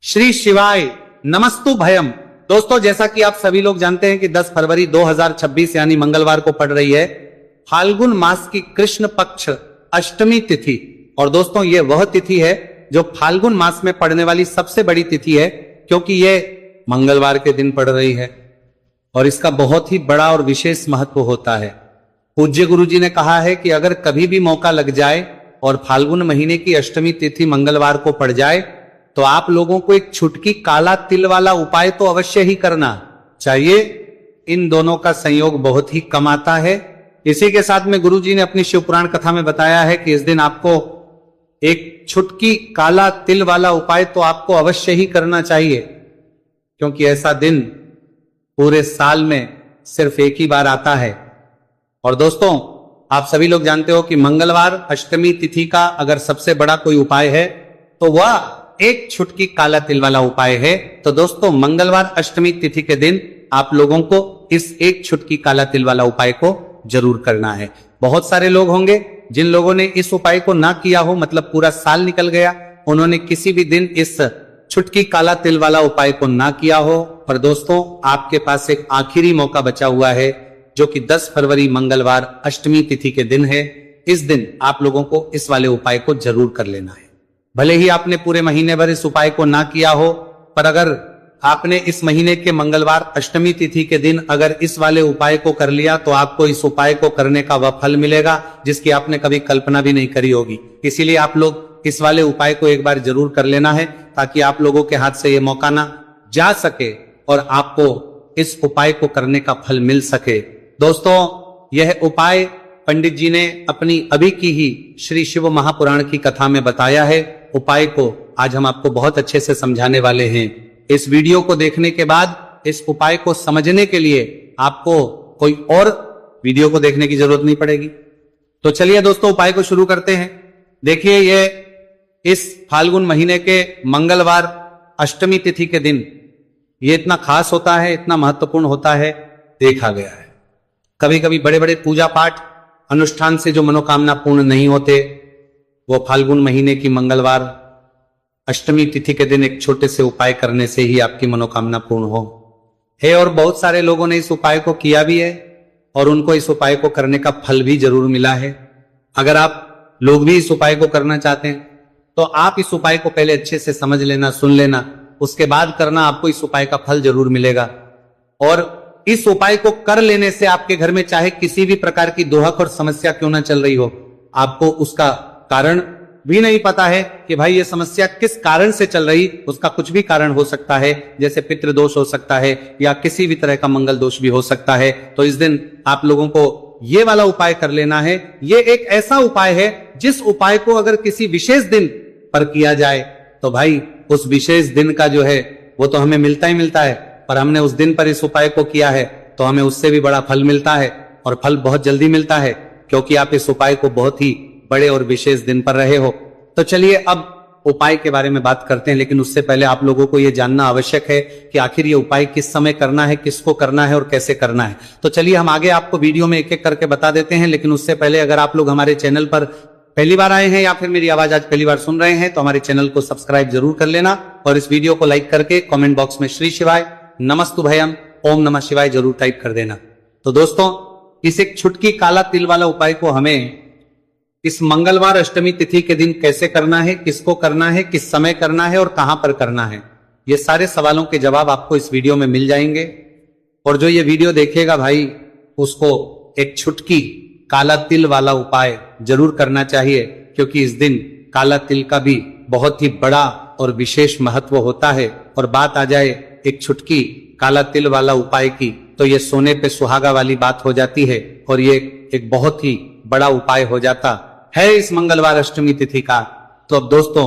श्री शिवाय नमस्तु भयम। दोस्तों, जैसा कि आप सभी लोग जानते हैं कि 10 फरवरी 2026 यानी मंगलवार को पड़ रही है फाल्गुन मास की कृष्ण पक्ष अष्टमी तिथि। और दोस्तों, ये वह तिथि है जो फाल्गुन मास में पड़ने वाली सबसे बड़ी तिथि है, क्योंकि ये मंगलवार के दिन पड़ रही है और इसका बहुत ही बड़ा और विशेष महत्व होता है। पूज्य गुरु जी ने कहा है कि अगर कभी भी मौका लग जाए और फाल्गुन महीने की अष्टमी तिथि मंगलवार को पड़ जाए तो आप लोगों को एक छुटकी काला तिल वाला उपाय तो अवश्य ही करना चाहिए। इन दोनों का संयोग बहुत ही कम आता है। इसी के साथ में गुरु जी ने अपनी शिव पुराण कथा में बताया है कि इस दिन आपको एक छुटकी काला तिल वाला उपाय तो आपको अवश्य ही करना चाहिए, क्योंकि ऐसा दिन पूरे साल में सिर्फ एक ही बार आता है। और दोस्तों, आप सभी लोग जानते हो कि मंगलवार अष्टमी तिथि का अगर सबसे बड़ा कोई उपाय है तो वह एक छुटकी काला तिल वाला उपाय है। तो दोस्तों, मंगलवार अष्टमी तिथि के दिन आप लोगों को इस एक छुटकी काला तिल वाला उपाय को जरूर करना है। बहुत सारे लोग होंगे जिन लोगों ने इस उपाय को ना किया हो, मतलब पूरा साल निकल गया, उन्होंने किसी भी दिन इस छुटकी काला तिल वाला उपाय को ना किया हो। पर दोस्तों, आपके पास एक आखिरी मौका बचा हुआ है, जो कि 10 फरवरी मंगलवार अष्टमी तिथि के दिन है। इस दिन आप लोगों को इस वाले उपाय को जरूर कर लेना है। भले ही आपने पूरे महीने भर इस उपाय को ना किया हो, पर अगर आपने इस महीने के मंगलवार अष्टमी तिथि के दिन अगर इस वाले उपाय को कर लिया तो आपको इस उपाय को करने का वह फल मिलेगा जिसकी आपने कभी कल्पना भी नहीं करी होगी। इसीलिए आप लोग इस वाले उपाय को एक बार जरूर कर लेना है, ताकि आप लोगों के हाथ से यह मौका ना जा सके और आपको इस उपाय को करने का फल मिल सके। दोस्तों, यह उपाय पंडित जी ने अपनी अभी की ही श्री शिव महापुराण की कथा में बताया है। उपाय को आज हम आपको बहुत अच्छे से समझाने वाले हैं। इस वीडियो को देखने के बाद इस उपाय को समझने के लिए आपको कोई और वीडियो को देखने की जरूरत नहीं पड़ेगी। तो चलिए दोस्तों, उपाय को शुरू करते हैं। देखिए, ये इस फाल्गुन महीने के मंगलवार अष्टमी तिथि के दिन ये इतना खास होता है, इतना महत्वपूर्ण होता है, देखा गया है। कभी कभी बड़े बड़े पूजा पाठ अनुष्ठान से जो मनोकामना पूर्ण नहीं होते, वो फाल्गुन महीने की मंगलवार अष्टमी तिथि के दिन एक छोटे से उपाय करने से ही आपकी मनोकामना पूर्ण हो है। और बहुत सारे लोगों ने इस उपाय को किया भी है और उनको इस उपाय को करने का फल भी जरूर मिला है। अगर आप लोग भी इस उपाय को करना चाहते हैं तो आप इस उपाय को पहले अच्छे से समझ लेना, सुन लेना, उसके बाद करना, आपको इस उपाय का फल जरूर मिलेगा। और इस उपाय को कर लेने से आपके घर में चाहे किसी भी प्रकार की दोहक और समस्या क्यों ना चल रही हो, आपको उसका कारण भी नहीं पता है कि भाई ये समस्या किस कारण से चल रही, उसका कुछ भी कारण हो सकता है, जैसे पितृदोष हो सकता है या किसी भी तरह का मंगल दोष भी हो सकता है। तो इस दिन आप लोगों को ये वाला उपाय कर लेना है। ये एक ऐसा उपाय है जिस उपाय को अगर किसी विशेष दिन पर किया जाए तो भाई उस विशेष दिन का जो है वो तो हमें मिलता ही मिलता है, पर हमने उस दिन पर इस उपाय को किया है तो हमें उससे भी बड़ा फल मिलता है, और फल बहुत जल्दी मिलता है, क्योंकि आप इस उपाय को बहुत ही बड़े और विशेष दिन पर रहे हो। तो चलिए अब उपाय के बारे में बात करते हैं, लेकिन उससे पहले आप लोगों को यह जानना आवश्यक है कि आखिर ये उपाय किस समय करना है, किसको करना है और कैसे करना है। तो चलिए हम आगे आपको वीडियो में एक एक करके बता देते हैं, लेकिन उससे पहले अगर आप लोग हमारे चैनल पर पहली बार आए हैं या फिर मेरी आवाज आज पहली बार सुन रहे हैं तो हमारे चैनल को सब्सक्राइब जरूर कर लेना और इस वीडियो को लाइक करके कमेंट बॉक्स में श्री शिवाय नमस्तु भयम ओम नमः शिवाय जरूर टाइप कर देना। तो दोस्तों, इस एक छुटकी काला तिल वाला उपाय को हमें इस मंगलवार अष्टमी तिथि के दिन कैसे करना है, किसको करना है, किस समय करना है और कहां पर करना है, ये सारे सवालों के जवाब आपको इस वीडियो में मिल जाएंगे। और जो ये वीडियो देखेगा भाई, उसको एक छुटकी काला तिल वाला उपाय जरूर करना चाहिए, क्योंकि इस दिन काला तिल का भी बहुत ही बड़ा और विशेष महत्व होता है। और बात आ जाए एक छुटकी काला तिल वाला उपाय की, तो ये सोने पे सुहागा वाली बात हो जाती है और ये एक बहुत ही बड़ा उपाय हो जाता है इस मंगलवार अष्टमी तिथि का। तो अब दोस्तों,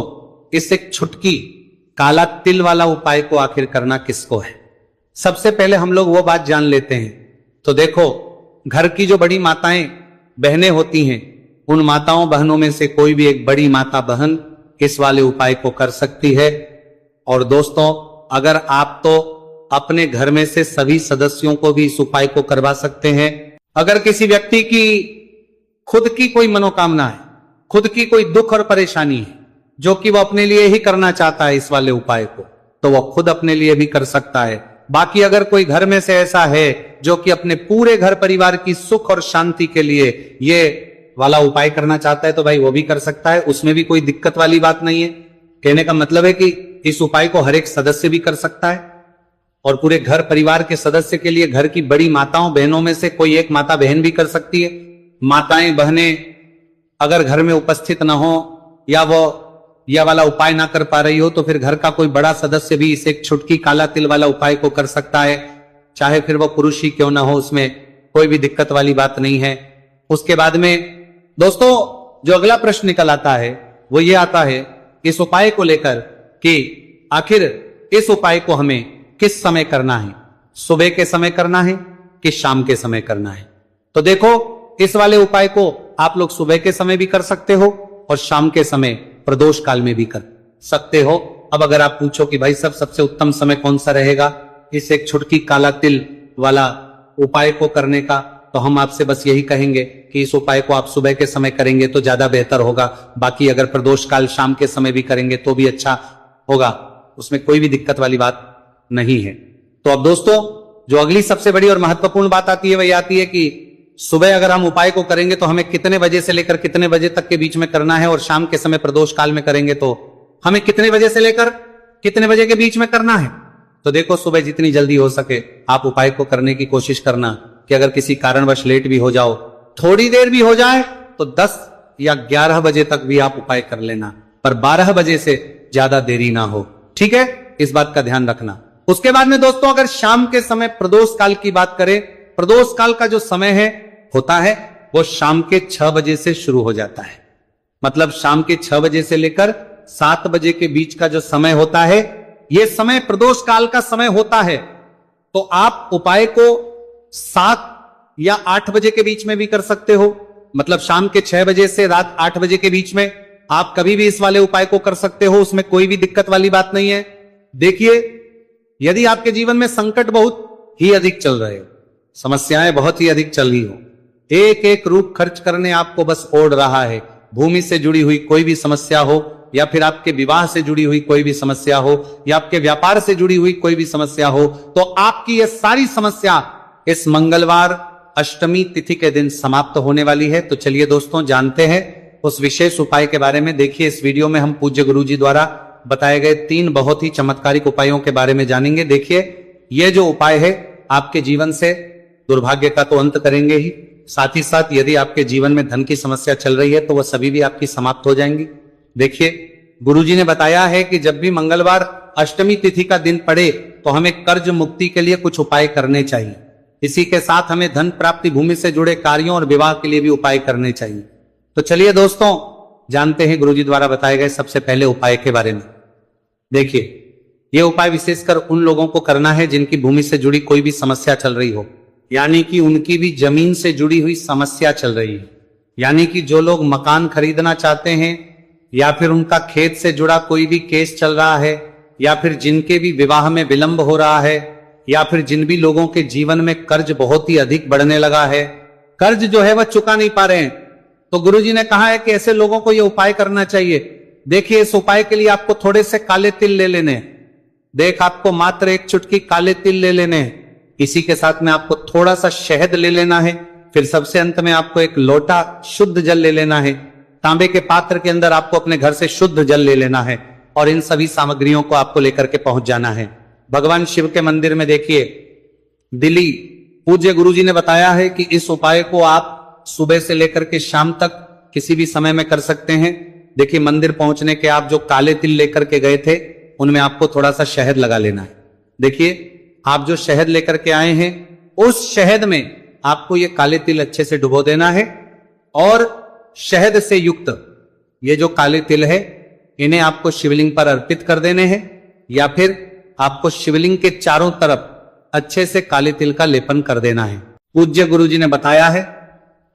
इस एक छुटकी काला तिल वाला उपाय को आखिर करना किसको है, सबसे पहले हम लोग वो बात जान लेते हैं। तो देखो, घर की जो बड़ी माताएं बहनें होती हैं, उन माताओं बहनों में से कोई भी एक बड़ी माता बहन इस वाले उपाय को कर सकती है। और दोस्तों, अगर आप तो अपने घर में से सभी सदस्यों को भी इस उपाय को करवा सकते हैं। अगर किसी व्यक्ति की खुद की कोई मनोकामना है, खुद की कोई दुख और परेशानी है जो कि वो अपने लिए ही करना चाहता है इस वाले उपाय को, तो वह खुद अपने लिए भी कर सकता है। बाकी अगर कोई घर में से ऐसा है जो कि अपने पूरे घर परिवार की सुख और शांति के लिए ये वाला उपाय करना चाहता है तो भाई वो भी कर सकता है, उसमें भी कोई दिक्कत वाली बात नहीं है। कहने का मतलब है कि इस उपाय को हर एक सदस्य भी कर सकता है और पूरे घर परिवार के सदस्य के लिए घर की बड़ी माताओं बहनों में से कोई एक माता बहन भी कर सकती है। माताएं बहनें अगर घर में उपस्थित न हो या वो यह वाला उपाय ना कर पा रही हो तो फिर घर का कोई बड़ा सदस्य भी इस एक छुटकी काला तिल वाला उपाय को कर सकता है, चाहे फिर वो पुरुष ही क्यों ना हो, उसमें कोई भी दिक्कत वाली बात नहीं है। उसके बाद में दोस्तों जो अगला प्रश्न निकल आता है वो ये आता है इस उपाय को लेकर कि आखिर इस उपाय को हमें किस समय करना है, सुबह के समय करना है कि शाम के समय करना है। तो देखो इस वाले उपाय को आप लोग सुबह के समय भी कर सकते हो और शाम के समय प्रदोष काल में भी कर सकते हो। अब अगर आप पूछो कि भाई सबसे उत्तम समय कौन सा रहेगा इस एक छुटकी काला तिल वाला उपाय को करने का, तो हम आपसे बस यही कहेंगे कि इस उपाय को आप सुबह के समय करेंगे तो ज्यादा बेहतर होगा। बाकी अगर प्रदोष काल शाम के समय भी करेंगे तो भी अच्छा होगा, उसमें कोई भी दिक्कत वाली बात नहीं है। तो अब दोस्तों जो अगली सबसे बड़ी और महत्वपूर्ण बात आती है वही आती है कि सुबह अगर हम उपाय को करेंगे तो हमें कितने बजे से लेकर कितने बजे तक के बीच में करना है, और शाम के समय प्रदोष काल में करेंगे तो हमें कितने बजे से लेकर कितने बजे के बीच में करना है। तो देखो सुबह जितनी जल्दी हो सके आप उपाय को करने की कोशिश करना कि अगर किसी कारणवश लेट भी हो जाओ, थोड़ी देर भी हो जाए तो 10 या 11 बजे तक भी आप उपाय कर लेना, पर 12 बजे से ज्यादा देरी ना हो, ठीक है, इस बात का ध्यान रखना। उसके बाद में दोस्तों अगर शाम के समय प्रदोष काल की बात करें, प्रदोष काल का जो समय होता है वो शाम के 6 बजे से शुरू हो जाता है। मतलब शाम के 6 बजे से लेकर 7 बजे के बीच का जो समय होता है यह समय प्रदोष काल का समय होता है। तो आप उपाय को 7 या 8 बजे के बीच में भी कर सकते हो। मतलब शाम के 6 बजे से रात 8 बजे के बीच में आप कभी भी इस वाले उपाय को कर सकते हो, उसमें कोई भी दिक्कत वाली बात नहीं है। देखिए यदि आपके जीवन में संकट बहुत ही अधिक चल रहे हो, समस्याएं बहुत ही अधिक चल रही हो, एक एक रूप खर्च करने आपको बस ओढ़ रहा है, भूमि से जुड़ी हुई कोई भी समस्या हो या फिर आपके विवाह से जुड़ी हुई कोई भी समस्या हो या आपके व्यापार से जुड़ी हुई कोई भी समस्या हो, तो आपकी यह सारी समस्या इस मंगलवार अष्टमी तिथि के दिन समाप्त होने वाली है। तो चलिए दोस्तों जानते हैं उस विशेष उपाय के बारे में। देखिए इस वीडियो में हम पूज्य गुरु जी द्वारा बताए गए 3 बहुत ही चमत्कारिक उपायों के बारे में जानेंगे। देखिए ये जो उपाय है आपके जीवन से दुर्भाग्य का तो अंत करेंगे ही, साथ ही साथ यदि आपके जीवन में धन की समस्या चल रही है तो वह सभी भी आपकी समाप्त हो जाएंगी। देखिए गुरुजी ने बताया है कि जब भी मंगलवार अष्टमी तिथि का दिन पड़े तो हमें कर्ज मुक्ति के लिए कुछ उपाय करने चाहिए। इसी के साथ हमें धन प्राप्ति, भूमि से जुड़े कार्यों और विवाह के लिए भी उपाय करने चाहिए। तो चलिए दोस्तों जानते हैं गुरुजी द्वारा बताए गए सबसे पहले उपाय के बारे में। देखिए यह उपाय विशेषकर उन लोगों को करना है जिनकी भूमि से जुड़ी कोई भी समस्या चल रही हो, यानी कि उनकी भी जमीन से जुड़ी हुई समस्या चल रही है, यानी कि जो लोग मकान खरीदना चाहते हैं या फिर उनका खेत से जुड़ा कोई भी केस चल रहा है या फिर जिनके भी विवाह में विलंब हो रहा है या फिर जिन भी लोगों के जीवन में कर्ज बहुत ही अधिक बढ़ने लगा है, कर्ज जो है वह चुका नहीं पा रहे हैं, तो गुरुजी ने कहा है कि ऐसे लोगों को यह उपाय करना चाहिए। देखिए इस उपाय के लिए आपको थोड़े से काले तिल ले लेने हैं। देख आपको मात्र एक चुटकी काले तिल ले लेने हैं। इसी के साथ में आपको थोड़ा सा शहद ले लेना है। फिर सबसे अंत में आपको एक लोटा शुद्ध जल ले लेना है। तांबे के पात्र के अंदर आपको अपने घर से शुद्ध जल ले लेना है और इन सभी सामग्रियों को आपको लेकर के पहुंच जाना है भगवान शिव के मंदिर में। देखिए दिल्ली पूज्य गुरुजी ने बताया है कि इस उपाय को आप सुबह से लेकर के शाम तक किसी भी समय में कर सकते हैं। देखिए मंदिर पहुंचने के आप जो काले तिल लेकर के गए थे उनमें आपको थोड़ा सा शहद लगा लेना है। देखिए आप जो शहद लेकर के आए हैं उस शहद में आपको ये काले तिल अच्छे से डुबो देना है और शहद से युक्त ये जो काले तिल है इन्हें आपको शिवलिंग पर अर्पित कर देने हैं या फिर आपको शिवलिंग के चारों तरफ अच्छे से काले तिल का लेपन कर देना है। पूज्य गुरुजी ने बताया है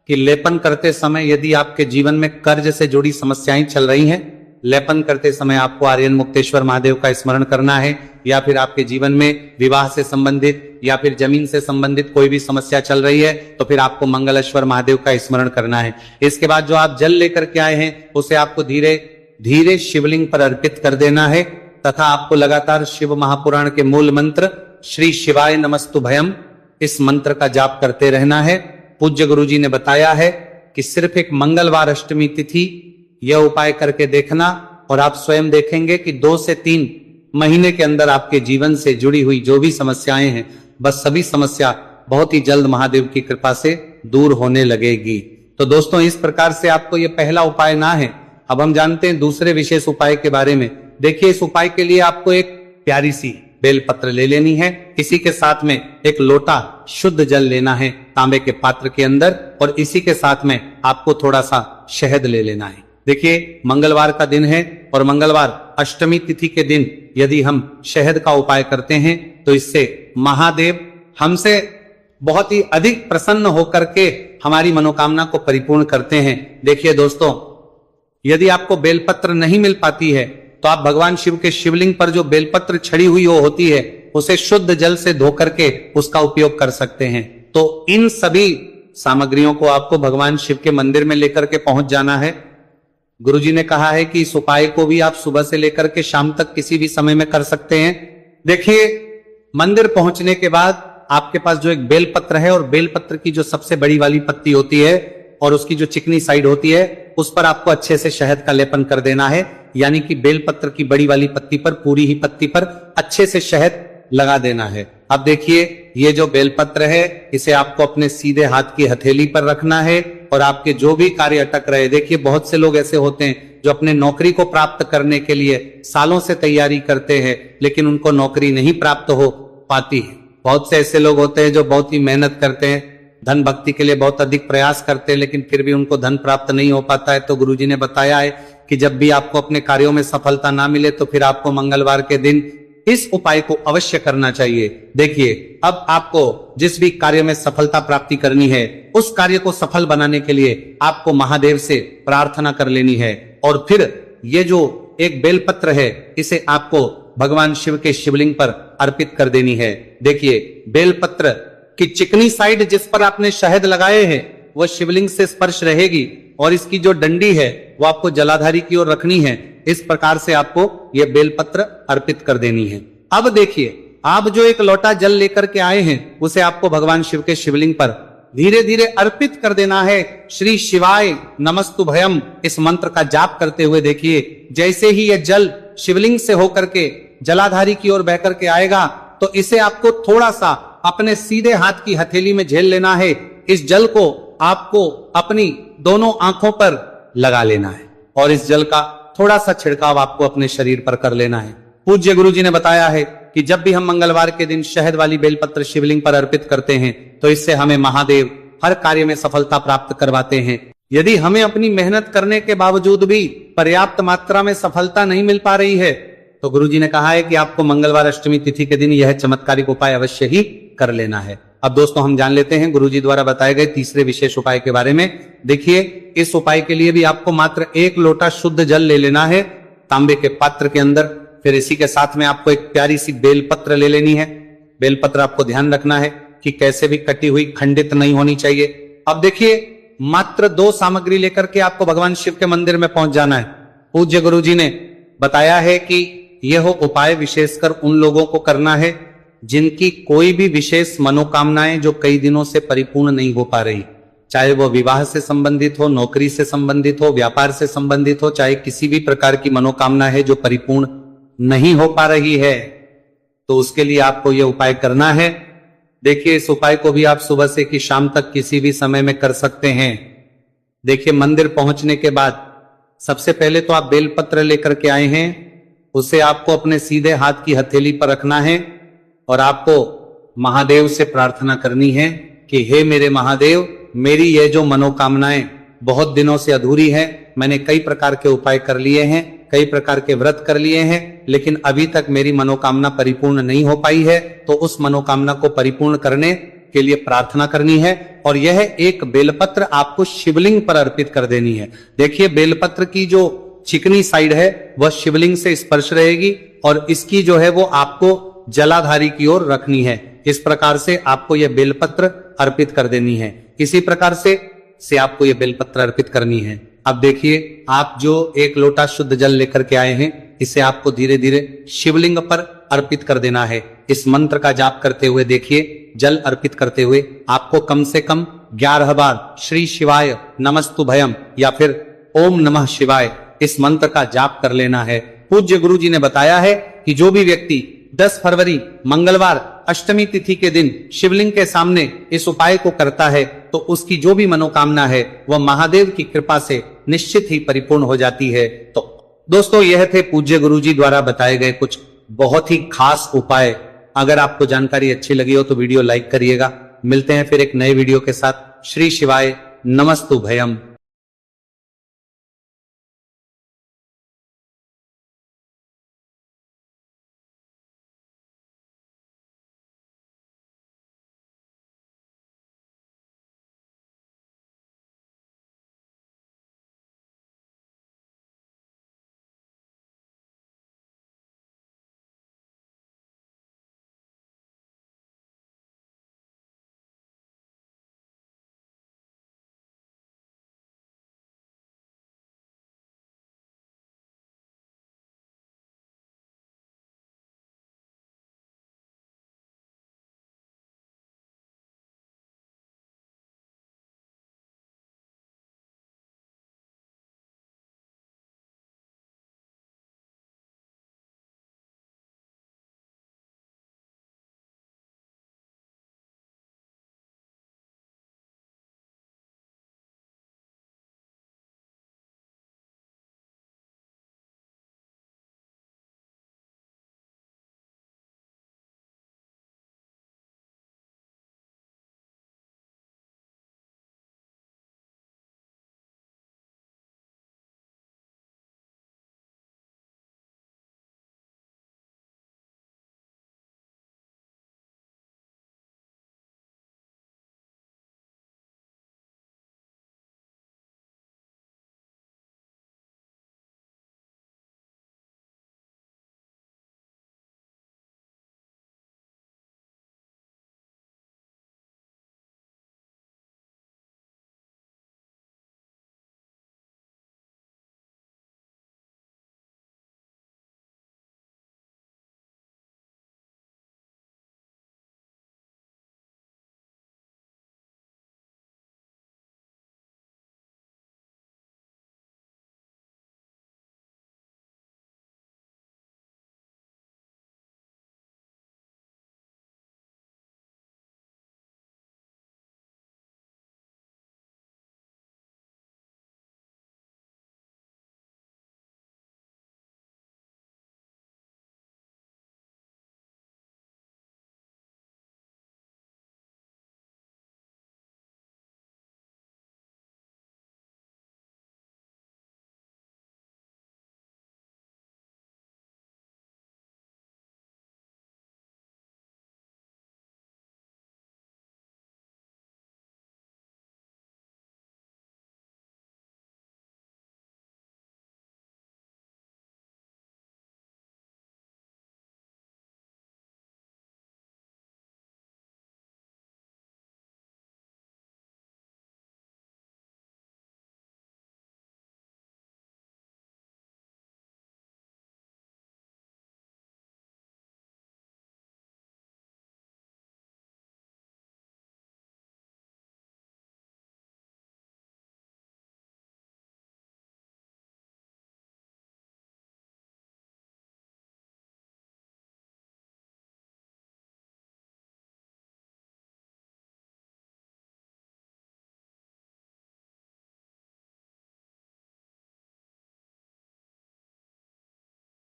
कि लेपन करते समय यदि आपके जीवन में कर्ज से जुड़ी समस्याएं चल रही हैं, लेपन करते समय आपको आर्यन मुक्तेश्वर महादेव का स्मरण करना है या फिर आपके जीवन में विवाह से संबंधित या फिर जमीन से संबंधित कोई भी समस्या चल रही है तो फिर आपको मंगलेश्वर महादेव का स्मरण करना है। इसके बाद जो आप जल लेकर के आए हैं उसे आपको धीरे धीरे शिवलिंग पर अर्पित कर देना है तथा आपको लगातार शिव महापुराण के मूल मंत्र श्री शिवाय नमस्तु भयम इस मंत्र का जाप करते रहना है। पूज्य गुरुजी ने बताया है कि सिर्फ एक मंगलवार अष्टमी तिथि यह उपाय करके देखना और आप स्वयं देखेंगे कि 2 से 3 महीने के अंदर आपके जीवन से जुड़ी हुई जो भी समस्याएं हैं बस सभी समस्या बहुत ही जल्द महादेव की कृपा से दूर होने लगेगी। तो दोस्तों, इस प्रकार से आपको ये पहला उपाय ना है। अब हम जानते हैं दूसरे विशेष उपाय के बारे में। देखिए, इस उपाय के लिए आपको एक प्यारी सी बेलपत्र ले लेनी है। इसी के साथ में एक लोटा शुद्ध जल लेना है तांबे के पात्र के अंदर, और इसी के साथ में आपको थोड़ा सा शहद ले लेना है। देखिए, मंगलवार का दिन है और मंगलवार अष्टमी तिथि के दिन यदि हम शहद का उपाय करते हैं तो इससे महादेव हमसे बहुत ही अधिक प्रसन्न होकर के हमारी मनोकामना को परिपूर्ण करते हैं। देखिए दोस्तों, यदि आपको बेलपत्र नहीं मिल पाती है तो आप भगवान शिव के शिवलिंग पर जो बेलपत्र छड़ी हुई वो होती है उसे शुद्ध जल से धो करके उसका उपयोग कर सकते हैं। तो इन सभी सामग्रियों को आपको भगवान शिव के मंदिर में लेकर के पहुंच जाना है। गुरुजी ने कहा है कि इस उपाय को भी आप सुबह से लेकर के शाम तक किसी भी समय में कर सकते हैं। देखिए, मंदिर पहुंचने के बाद आपके पास जो एक बेलपत्र है और बेलपत्र की जो सबसे बड़ी वाली पत्ती होती है और उसकी जो चिकनी साइड होती है उस पर आपको अच्छे से शहद का लेपन कर देना है। यानी कि बेलपत्र की बड़ी वाली पत्ती पर, पूरी ही पत्ती पर अच्छे से शहद लगा देना है। अब देखिए, ये जो बेलपत्र है इसे आपको अपने सीधे हाथ की हथेली पर रखना है और आपके जो भी कार्य अटक रहे, देखिए बहुत से लोग ऐसे होते हैं जो अपने नौकरी को प्राप्त करने के लिए सालों से तैयारी करते हैं लेकिन उनको नौकरी नहीं प्राप्त हो पाती है। बहुत से ऐसे लोग होते हैं जो बहुत ही मेहनत करते हैं, धन भक्ति के लिए बहुत अधिक प्रयास करते हैं लेकिन फिर भी उनको धन प्राप्त नहीं हो पाता है। तो गुरुजी ने बताया है कि जब भी आपको अपने कार्यों में सफलता ना मिले तो फिर आपको मंगलवार के दिन इस उपाय को अवश्य करना चाहिए। देखिए, अब आपको जिस भी कार्य में सफलता प्राप्ति करनी है उस कार्य को सफल बनाने के लिए आपको महादेव से प्रार्थना कर लेनी है और फिर ये जो एक बेलपत्र है इसे आपको भगवान शिव के शिवलिंग पर अर्पित कर देनी है। देखिए, बेलपत्र की चिकनी साइड जिस पर आपने शहद लगाए हैं वह शिवलिंग से स्पर्श रहेगी और इसकी जो डंडी है वो आपको जलाधारी की ओर रखनी है। इस प्रकार से आपको यह बेलपत्र अर्पित कर देनी है। अब देखिए, आप जो एक लोटा जल लेकर के आए हैं उसे आपको भगवान शिव के शिवलिंग पर धीरे धीरे अर्पित कर देना है। श्री शिवाय नमस्तु भयम इस मंत्र का जाप करते हुए देखिए, जैसे ही यह जल शिवलिंग से होकर के जलाधारी की ओर बह करके आएगा तो इसे आपको थोड़ा सा अपने सीधे हाथ की हथेली में झेल लेना है। इस जल को आपको अपनी दोनों आंखों पर लगा लेना है और इस जल का थोड़ा सा छिड़काव आपको अपने शरीर पर कर लेना है। पूज्य गुरुजी ने बताया है कि जब भी हम मंगलवार के दिन शहद वाली बेलपत्र शिवलिंग पर अर्पित करते हैं तो इससे हमें महादेव हर कार्य में सफलता प्राप्त करवाते हैं। यदि हमें अपनी मेहनत करने के बावजूद भी पर्याप्त मात्रा में सफलता नहीं मिल पा रही है तो गुरुजी ने कहा है कि आपको मंगलवार अष्टमी तिथि के दिन यह चमत्कारिक उपाय अवश्य ही कर लेना है। अब दोस्तों, हम जान लेते हैं गुरुजी द्वारा बताए गए तीसरे विशेष उपाय के बारे में। देखिए, इस उपाय के लिए भी आपको मात्र 1 लोटा शुद्ध जल ले लेना है तांबे के पात्र के अंदर। फिर इसी के साथ में आपको एक प्यारी सी बेलपत्र ले लेनी है। बेलपत्र आपको ध्यान रखना है कि कैसे भी कटी हुई, खंडित नहीं होनी चाहिए। अब देखिए, मात्र 2 सामग्री लेकर के आपको भगवान शिव के मंदिर में पहुंच जाना है। पूज्य गुरुजी ने बताया है कि यह उपाय विशेषकर उन लोगों को करना है जिनकी कोई भी विशेष मनोकामनाएं जो कई दिनों से परिपूर्ण नहीं हो पा रही, चाहे वो विवाह से संबंधित हो, नौकरी से संबंधित हो, व्यापार से संबंधित हो, चाहे किसी भी प्रकार की मनोकामना है जो परिपूर्ण नहीं हो पा रही है, तो उसके लिए आपको यह उपाय करना है। देखिए, इस उपाय को भी आप सुबह से कि शाम तक किसी भी समय में कर सकते हैं। देखिए, मंदिर पहुंचने के बाद सबसे पहले तो आप बेलपत्र लेकर के आए हैं, उसे आपको अपने सीधे हाथ की हथेली पर रखना है और आपको महादेव से प्रार्थना करनी है कि हे मेरे महादेव, मेरी ये जो मनोकामनाएं बहुत दिनों से अधूरी है, मैंने कई प्रकार के उपाय कर लिए हैं, कई प्रकार के व्रत कर लिए हैं, लेकिन अभी तक मेरी मनोकामना परिपूर्ण नहीं हो पाई है, तो उस मनोकामना को परिपूर्ण करने के लिए प्रार्थना करनी है और यह एक बेलपत्र आपको शिवलिंग पर अर्पित कर देनी है। देखिए, बेलपत्र की जो चिकनी साइड है वह शिवलिंग से स्पर्श रहेगी और इसकी जो है वो आपको जलाधारी की ओर रखनी है। इस प्रकार से आपको यह बेलपत्र अर्पित कर देनी है। इसी प्रकार से आपको यह बेलपत्र अर्पित करनी है। अब देखिए, आप जो एक लोटा शुद्ध जल लेकर के आए हैं, इसे आपको धीरे धीरे शिवलिंग पर अर्पित कर देना है। इस मंत्र का जाप करते हुए देखिए, जल अर्पित करते हुए आपको कम से कम 11 बार श्री शिवाय नमस्तु भयम या फिर ओम नमः शिवाय इस मंत्र का जाप कर लेना है। पूज्य गुरु जी ने बताया है कि जो भी व्यक्ति 10 फरवरी मंगलवार अष्टमी तिथि के दिन शिवलिंग के सामने इस उपाय को करता है तो उसकी जो भी मनोकामना है वह महादेव की कृपा से निश्चित ही परिपूर्ण हो जाती है। तो दोस्तों, यह थे पूज्य गुरु जी द्वारा बताए गए कुछ बहुत ही खास उपाय। अगर आपको जानकारी अच्छी लगी हो तो वीडियो लाइक करिएगा। मिलते हैं फिर एक नए वीडियो के साथ। श्री शिवाय नमस्तु भयम।